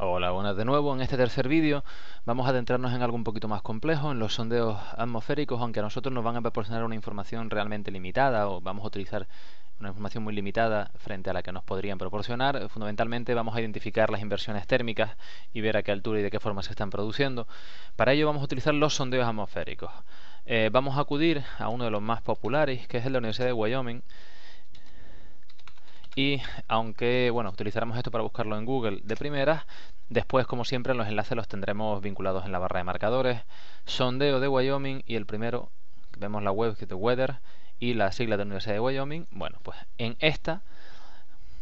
Hola, buenas de nuevo. En este tercer vídeo vamos a adentrarnos en algo un poquito más complejo, en los sondeos atmosféricos, aunque a nosotros nos van a proporcionar una información realmente limitada o vamos a utilizar una información muy limitada frente a la que nos podrían proporcionar. Fundamentalmente vamos a identificar las inversiones térmicas y ver a qué altura y de qué forma se están produciendo. Para ello vamos a utilizar los sondeos atmosféricos. Vamos a acudir a uno de los más populares, que es el de la Universidad de Wyoming. Y aunque, bueno, utilizaremos esto para buscarlo en Google de primeras, después, como siempre, los enlaces los tendremos vinculados en la barra de marcadores. Sondeo de Wyoming y el primero, vemos la web que es de Weather y la sigla de la Universidad de Wyoming. Bueno, pues en esta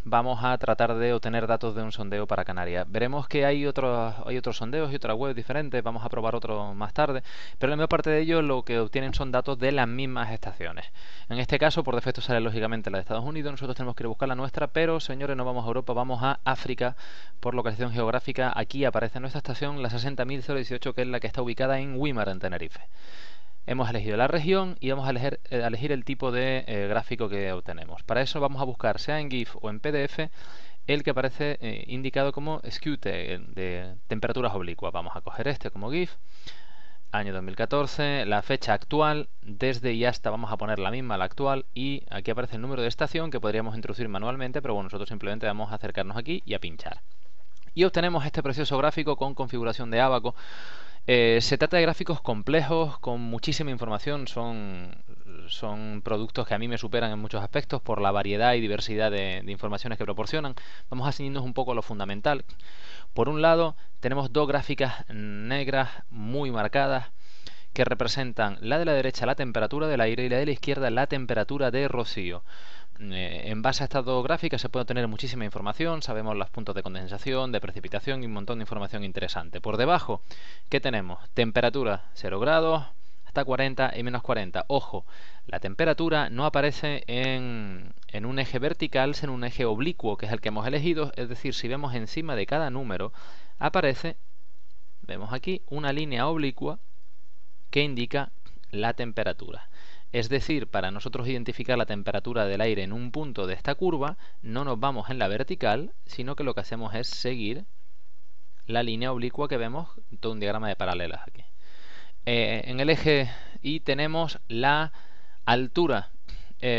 vamos a tratar de obtener datos de un sondeo para Canarias. Veremos que hay otros sondeos y otras webs diferentes, vamos a probar otro más tarde, pero la mayor parte de ellos lo que obtienen son datos de las mismas estaciones. En este caso, por defecto sale lógicamente la de Estados Unidos, nosotros tenemos que ir a buscar la nuestra, pero señores, no vamos a Europa, vamos a África por localización geográfica. Aquí aparece nuestra estación, la 60.018, que es la que está ubicada en Güímar, en Tenerife. Hemos elegido la región y vamos a elegir el tipo de gráfico que obtenemos. Para eso vamos a buscar, sea en GIF o en PDF, el que aparece indicado como SKU de temperaturas oblicuas. Vamos a coger este como GIF, año 2014, la fecha actual, desde y hasta vamos a poner la misma, la actual, y aquí aparece el número de estación que podríamos introducir manualmente, pero bueno, nosotros simplemente vamos a acercarnos aquí y a pinchar. Y obtenemos este precioso gráfico con configuración de Abaco. Se trata de gráficos complejos, con muchísima información, son productos que a mí me superan en muchos aspectos por la variedad y diversidad de informaciones que proporcionan. Vamos a ceñirnos un poco a lo fundamental. Por un lado, tenemos dos gráficas negras muy marcadas que representan la de la derecha la temperatura del aire y la de la izquierda la temperatura de rocío. En base a estas dos gráficas se puede obtener muchísima información, sabemos los puntos de condensación, de precipitación y un montón de información interesante. Por debajo, ¿qué tenemos? Temperatura 0 grados hasta 40 y menos 40. Ojo, la temperatura no aparece en un eje vertical, sino en un eje oblicuo, que es el que hemos elegido, es decir, si vemos encima de cada número, aparece, vemos aquí, una línea oblicua que indica la temperatura. Es decir, para nosotros identificar la temperatura del aire en un punto de esta curva, no nos vamos en la vertical, sino que lo que hacemos es seguir la línea oblicua que vemos, todo un diagrama de paralelas aquí. En el eje Y tenemos la altura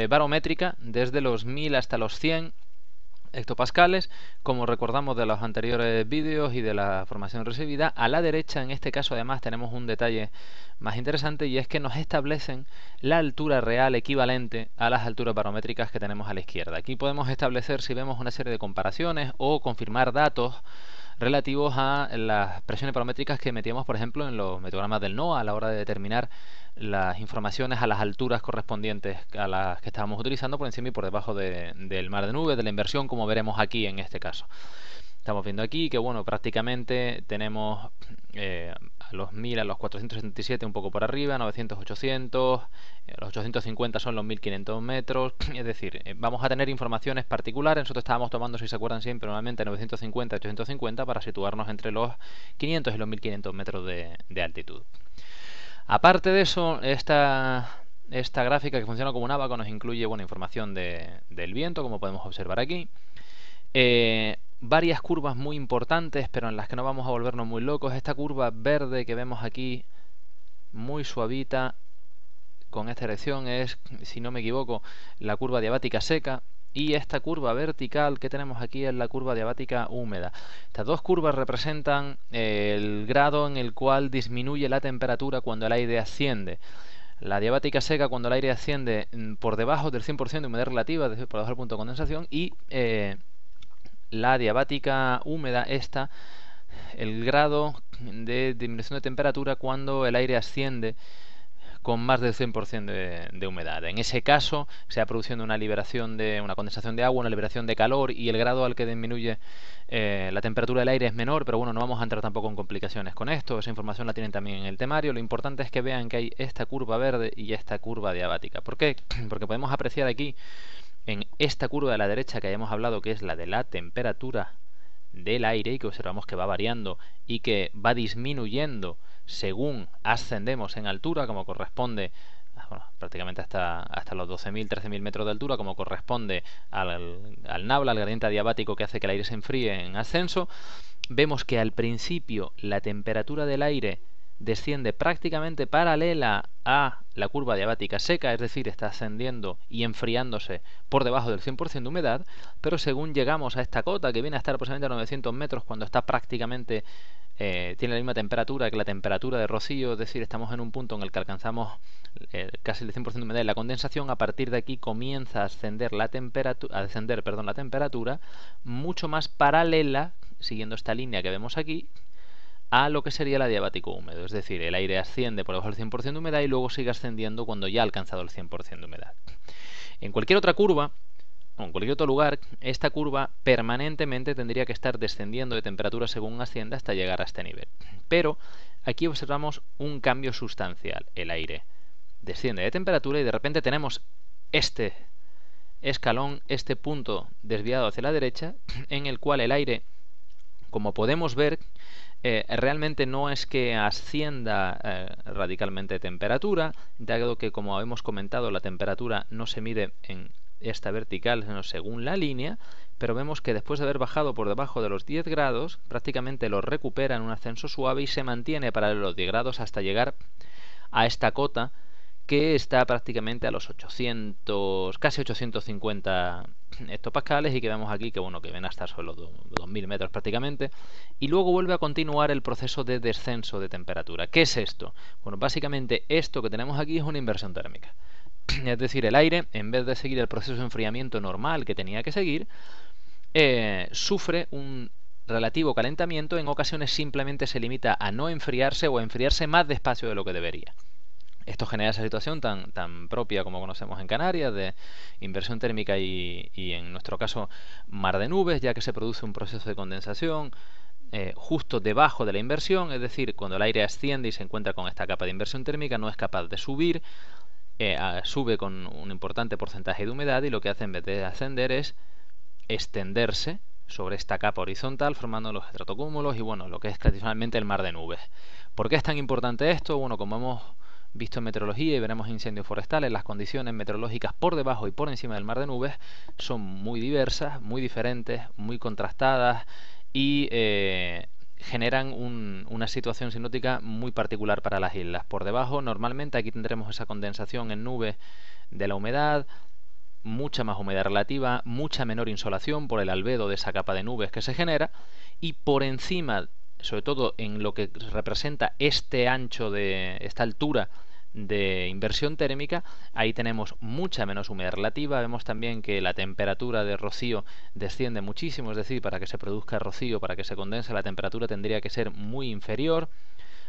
barométrica desde los 1000 hasta los 100 hectopascales, como recordamos de los anteriores vídeos y de la formación recibida. A la derecha, en este caso, además tenemos un detalle más interesante, y es que nos establecen la altura real equivalente a las alturas barométricas que tenemos a la izquierda. Aquí podemos establecer, si vemos, una serie de comparaciones o confirmar datos relativos a las presiones barométricas que metíamos, por ejemplo, en los meteogramas del NOAA a la hora de determinar las informaciones a las alturas correspondientes a las que estábamos utilizando por encima y por debajo del mar de nubes, de la inversión, como veremos aquí en este caso. Estamos viendo aquí que, bueno, prácticamente tenemos a los 1000, a los 477 un poco por arriba, 900, 800, los 850 son los 1500 metros, es decir, vamos a tener informaciones particulares. Nosotros estábamos tomando, si se acuerdan siempre, normalmente 950, 850 para situarnos entre los 500 y los 1500 metros de altitud. Aparte de eso, esta gráfica que funciona como un abaco nos incluye, bueno, información del viento, como podemos observar aquí. Varias curvas muy importantes, pero en las que no vamos a volvernos muy locos. Esta curva verde que vemos aquí, muy suavita, con esta dirección, es, si no me equivoco, la curva diabática seca. Y esta curva vertical que tenemos aquí es la curva diabática húmeda. Estas dos curvas representan el grado en el cual disminuye la temperatura cuando el aire asciende. La diabática seca, cuando el aire asciende por debajo del 100% de humedad relativa, es decir, por debajo del punto de condensación, y la diabática húmeda, el grado de disminución de temperatura cuando el aire asciende con más del 100% de humedad. En ese caso se va produciendo una liberación de una condensación de agua, una liberación de calor, y el grado al que disminuye la temperatura del aire es menor, pero bueno, no vamos a entrar tampoco en complicaciones con esto. Esa información la tienen también en el temario. Lo importante es que vean que hay esta curva verde y esta curva diabática. ¿Por qué? Porque podemos apreciar aquí en esta curva de la derecha que hayamos hablado, que es la de la temperatura del aire, y que observamos que va variando y que va disminuyendo según ascendemos en altura, como corresponde, bueno, prácticamente hasta los 12.000, 13.000 metros de altura, como corresponde al nabla, al gradiente adiabático que hace que el aire se enfríe en ascenso. vemos que al principio la temperatura del aire desciende prácticamente paralela a la curva diabática seca, es decir, está ascendiendo y enfriándose por debajo del 100% de humedad, pero según llegamos a esta cota, que viene a estar aproximadamente a 900 metros, cuando está prácticamente, tiene la misma temperatura que la temperatura de rocío, es decir, estamos en un punto en el que alcanzamos casi el 100% de humedad y la condensación. A partir de aquí comienza a ascender la temperatura, la temperatura mucho más paralela, siguiendo esta línea que vemos aquí, a lo que sería la diabático húmedo, es decir, el aire asciende por debajo del 100% de humedad y luego sigue ascendiendo cuando ya ha alcanzado el 100% de humedad. En cualquier otra curva, o en cualquier otro lugar, esta curva permanentemente tendría que estar descendiendo de temperatura según asciende hasta llegar a este nivel. Pero aquí observamos un cambio sustancial. El aire desciende de temperatura y de repente tenemos este escalón, este punto desviado hacia la derecha, en el cual el aire, como podemos ver, realmente no es que ascienda radicalmente de temperatura, dado que, como hemos comentado, la temperatura no se mide en esta vertical, sino según la línea, pero vemos que después de haber bajado por debajo de los 10 grados, prácticamente lo recupera en un ascenso suave y se mantiene paralelo a los 10 grados hasta llegar a esta cota, que está prácticamente a los 800, casi 850 hectopascales, y que vemos aquí que, bueno, que ven hasta sobre los 2000 metros prácticamente, y luego vuelve a continuar el proceso de descenso de temperatura. ¿Qué es esto? Bueno, básicamente esto que tenemos aquí es una inversión térmica. Es decir, el aire, en vez de seguir el proceso de enfriamiento normal que tenía que seguir, sufre un relativo calentamiento. En ocasiones simplemente se limita a no enfriarse o a enfriarse más despacio de lo que debería. Esto genera esa situación tan propia como conocemos en Canarias, de inversión térmica y en nuestro caso mar de nubes, ya que se produce un proceso de condensación justo debajo de la inversión, es decir, cuando el aire asciende y se encuentra con esta capa de inversión térmica, no es capaz de subir, sube con un importante porcentaje de humedad, y lo que hace en vez de ascender es extenderse sobre esta capa horizontal, formando los estratocúmulos y, bueno, lo que es tradicionalmente el mar de nubes. ¿Por qué es tan importante esto? Bueno, como hemos visto en meteorología y veremos incendios forestales, las condiciones meteorológicas por debajo y por encima del mar de nubes son muy diversas, muy diferentes, muy contrastadas y generan una situación sinóptica muy particular para las islas. Por debajo, normalmente aquí tendremos esa condensación en nubes de la humedad, mucha más humedad relativa, mucha menor insolación por el albedo de esa capa de nubes que se genera, y por encima, sobre todo en lo que representa este ancho de esta altura de inversión térmica, ahí tenemos mucha menos humedad relativa. Vemos también que la temperatura de rocío desciende muchísimo, es decir, para que se produzca rocío, para que se condense, la temperatura tendría que ser muy inferior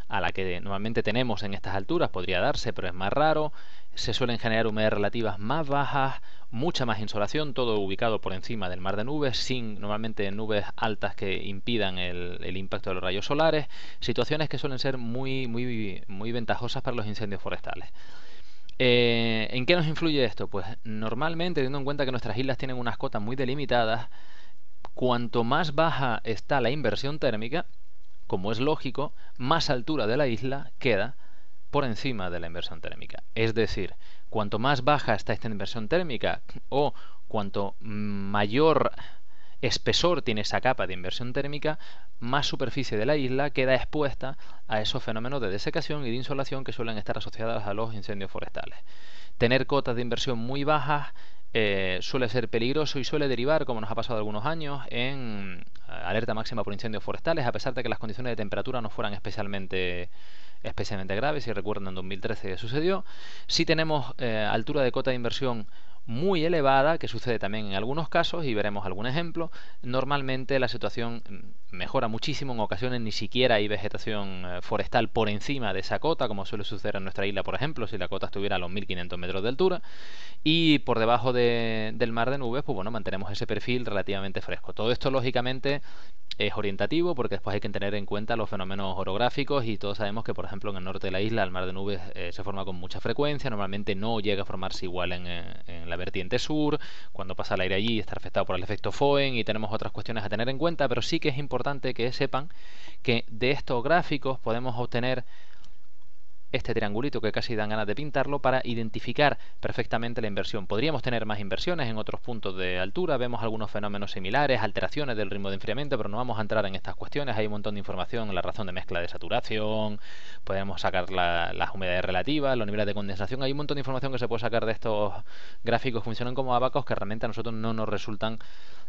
a la que normalmente tenemos en estas alturas. Podría darse, pero es más raro. Se suelen generar humedades relativas más bajas, mucha más insolación, todo ubicado por encima del mar de nubes, sin normalmente nubes altas que impidan el impacto de los rayos solares, situaciones que suelen ser muy ventajosas para los incendios forestales. ¿En qué nos influye esto? Pues normalmente, teniendo en cuenta que nuestras islas tienen unas cotas muy delimitadas, cuanto más baja está la inversión térmica, como es lógico, más altura de la isla queda por encima de la inversión térmica. Es decir, cuanto más baja está esta inversión térmica, o cuanto mayor espesor tiene esa capa de inversión térmica, más superficie de la isla queda expuesta a esos fenómenos de desecación y de insolación que suelen estar asociados a los incendios forestales. Tener cotas de inversión muy bajas suele ser peligroso y suele derivar, como nos ha pasado algunos años, en alerta máxima por incendios forestales, a pesar de que las condiciones de temperatura no fueran especialmente graves. Si recuerdan, en 2013 sucedió. Si tenemos altura de cota de inversión muy elevada, que sucede también en algunos casos, y veremos algún ejemplo, normalmente la situación mejora muchísimo. En ocasiones ni siquiera hay vegetación forestal por encima de esa cota, como suele suceder en nuestra isla, por ejemplo, si la cota estuviera a los 1500 metros de altura, y por debajo del mar de nubes, pues bueno, mantenemos ese perfil relativamente fresco. Todo esto, lógicamente, es orientativo, porque después hay que tener en cuenta los fenómenos orográficos, y todos sabemos que, por ejemplo, en el norte de la isla el mar de nubes se forma con mucha frecuencia. Normalmente no llega a formarse igual en la vertiente sur, cuando pasa el aire allí está afectado por el efecto Foehn, y tenemos otras cuestiones a tener en cuenta, pero sí que es importante que sepan que de estos gráficos podemos obtener este triangulito que casi dan ganas de pintarlo para identificar perfectamente la inversión. Podríamos tener más inversiones en otros puntos de altura, vemos algunos fenómenos similares, alteraciones del ritmo de enfriamiento, pero no vamos a entrar en estas cuestiones. Hay un montón de información, la razón de mezcla de saturación, podemos sacar las humedades relativas, los niveles de condensación. Hay un montón de información que se puede sacar de estos gráficos, funcionan como abacos que realmente a nosotros no nos resultan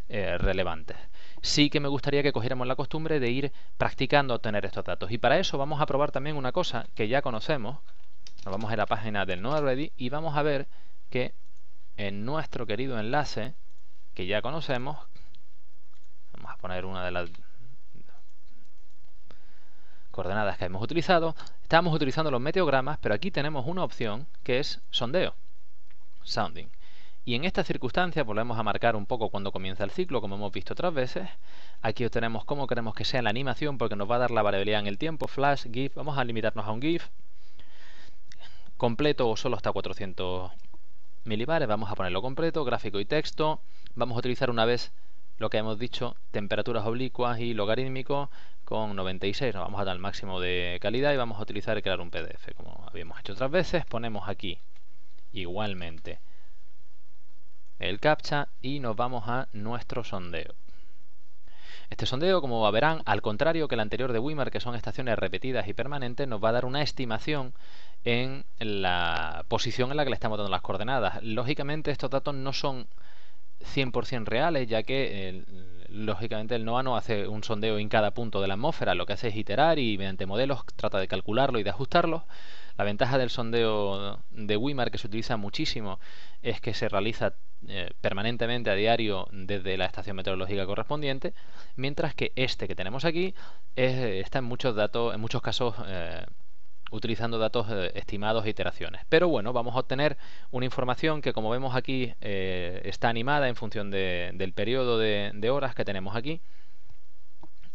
relevantes. Sí que me gustaría que cogiéramos la costumbre de ir practicando a obtener estos datos, y para eso vamos a probar también una cosa que ya conocemos. Nos vamos a la página del Know Already y vamos a ver que en nuestro querido enlace que ya conocemos, vamos a poner una de las coordenadas que hemos utilizado, estamos utilizando los meteogramas, pero aquí tenemos una opción que es sondeo, sounding. Y en esta circunstancia volvemos a marcar un poco cuando comienza el ciclo, como hemos visto otras veces. Aquí obtenemos cómo queremos que sea la animación, porque nos va a dar la variabilidad en el tiempo, flash, GIF. Vamos a limitarnos a un GIF completo o solo hasta 400 milibares. Vamos a ponerlo completo, gráfico y texto. Vamos a utilizar una vez lo que hemos dicho, temperaturas oblicuas y logarítmico con 96. Nos vamos a dar el máximo de calidad y vamos a utilizar y crear un PDF, como habíamos hecho otras veces. Ponemos aquí igualmente el captcha y nos vamos a nuestro sondeo. Este sondeo, como verán, al contrario que el anterior de Wimar, que son estaciones repetidas y permanentes, nos va a dar una estimación en la posición en la que le estamos dando las coordenadas. Lógicamente estos datos no son 100% reales, ya que lógicamente el NOAA no hace un sondeo en cada punto de la atmósfera, lo que hace es iterar y mediante modelos trata de calcularlo y de ajustarlo. La ventaja del sondeo de Wimar, que se utiliza muchísimo, es que se realiza permanentemente a diario desde la estación meteorológica correspondiente, mientras que este que tenemos aquí está en muchos casos utilizando datos estimados e iteraciones. Pero bueno, vamos a obtener una información que, como vemos aquí, está animada en función del periodo de horas que tenemos aquí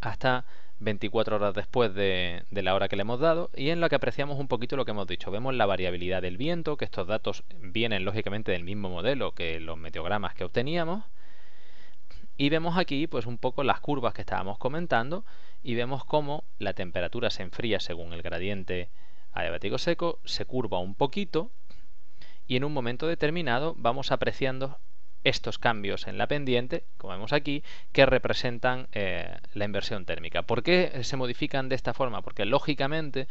hasta 24 horas después de la hora que le hemos dado, y en la que apreciamos un poquito lo que hemos dicho. Vemos la variabilidad del viento, que estos datos vienen lógicamente del mismo modelo que los meteogramas que obteníamos, y vemos aquí pues un poco las curvas que estábamos comentando, y vemos cómo la temperatura se enfría según el gradiente adiabático seco, se curva un poquito, y en un momento determinado vamos apreciando estos cambios en la pendiente, como vemos aquí, que representan la inversión térmica. ¿Por qué se modifican de esta forma? Porque lógicamente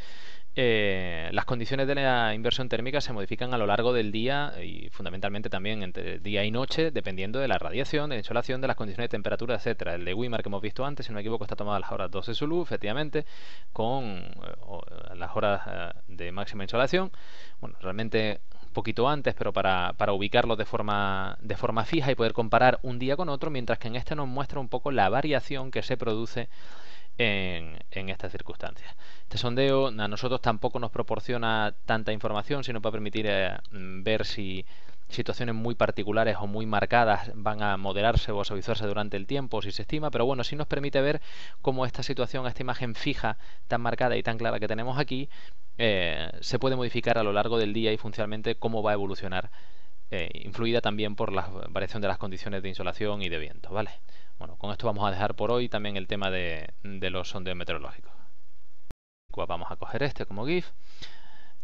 las condiciones de la inversión térmica se modifican a lo largo del día y fundamentalmente también entre día y noche, dependiendo de la radiación, de la insolación, de las condiciones de temperatura, etcétera. El de Wimar que hemos visto antes, si no me equivoco, está tomado a las horas 12 de su luz, efectivamente, con las horas de máxima insolación. Bueno, realmente poquito antes, pero para ubicarlo de forma fija y poder comparar un día con otro, mientras que en este nos muestra un poco la variación que se produce en estas circunstancias. Este sondeo a nosotros tampoco nos proporciona tanta información, sino para permitir ver si situaciones muy particulares o muy marcadas van a moderarse o a suavizarse durante el tiempo, si se estima, pero bueno, sí nos permite ver cómo esta situación, esta imagen fija tan marcada y tan clara que tenemos aquí, se puede modificar a lo largo del día y funcionalmente cómo va a evolucionar, influida también por la variación de las condiciones de insolación y de viento, ¿vale? Bueno, con esto vamos a dejar por hoy también el tema de los sondeos meteorológicos. Vamos a coger este como GIF,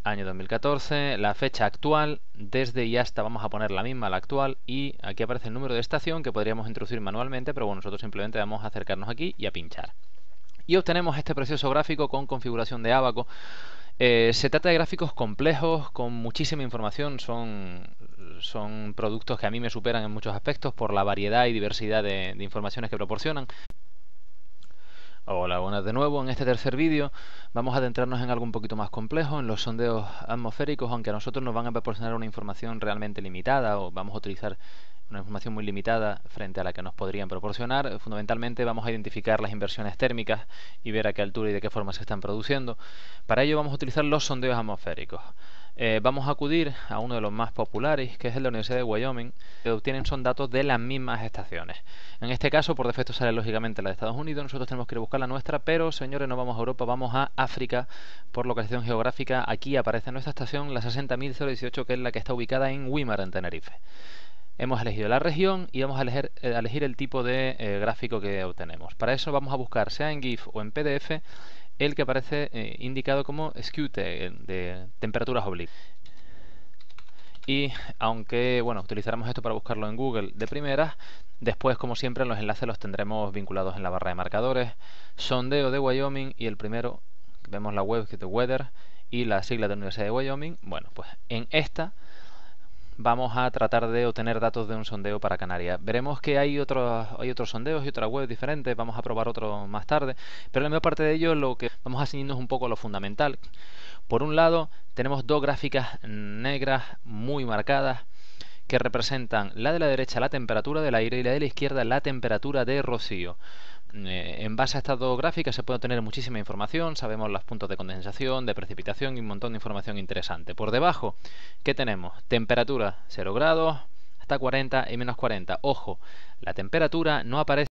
año 2014, la fecha actual, desde y hasta vamos a poner la misma, la actual, y aquí aparece el número de estación que podríamos introducir manualmente, pero bueno, nosotros simplemente vamos a acercarnos aquí y a pinchar. Y obtenemos este precioso gráfico con configuración de Abaco. Se trata de gráficos complejos, con muchísima información, son productos que a mí me superan en muchos aspectos por la variedad y diversidad de informaciones que proporcionan. Hola, buenas de nuevo. En este tercer vídeo vamos a adentrarnos en algo un poquito más complejo, en los sondeos atmosféricos, aunque a nosotros nos van a proporcionar una información realmente limitada, o vamos a utilizar una información muy limitada frente a la que nos podrían proporcionar. Fundamentalmente vamos a identificar las inversiones térmicas y ver a qué altura y de qué forma se están produciendo. Para ello vamos a utilizar los sondeos atmosféricos. Vamos a acudir a uno de los más populares, que es el de la Universidad de Wyoming, que obtienen son datos de las mismas estaciones. En este caso, por defecto sale lógicamente la de Estados Unidos, nosotros tenemos que ir a buscar la nuestra, pero señores, no vamos a Europa, vamos a África. Por localización geográfica, aquí aparece nuestra estación, la 60.018, que es la que está ubicada en Wimar, en Tenerife. Hemos elegido la región y vamos a elegir el tipo de gráfico que obtenemos. Para eso vamos a buscar, sea en GIF o en PDF, el que aparece indicado como SKUte, de temperaturas oblicuas. Y aunque, bueno, utilizaremos esto para buscarlo en Google de primeras, después, como siempre, los enlaces los tendremos vinculados en la barra de marcadores. Sondeo de Wyoming y el primero, vemos la web que es de Weather y la sigla de la Universidad de Wyoming. Bueno, pues en esta vamos a tratar de obtener datos de un sondeo para Canarias. Veremos que hay otros sondeos y otras webs diferentes, vamos a probar otro más tarde, pero la mayor parte de ello lo que vamos a ceñirnos un poco a lo fundamental. Por un lado, tenemos dos gráficas negras muy marcadas que representan la de la derecha la temperatura del aire y la de la izquierda la temperatura de rocío. En base a estas dos gráficas se puede obtener muchísima información, sabemos los puntos de condensación, de precipitación y un montón de información interesante. Por debajo, ¿qué tenemos? Temperatura 0 grados hasta 40 y menos 40. Ojo, la temperatura no aparece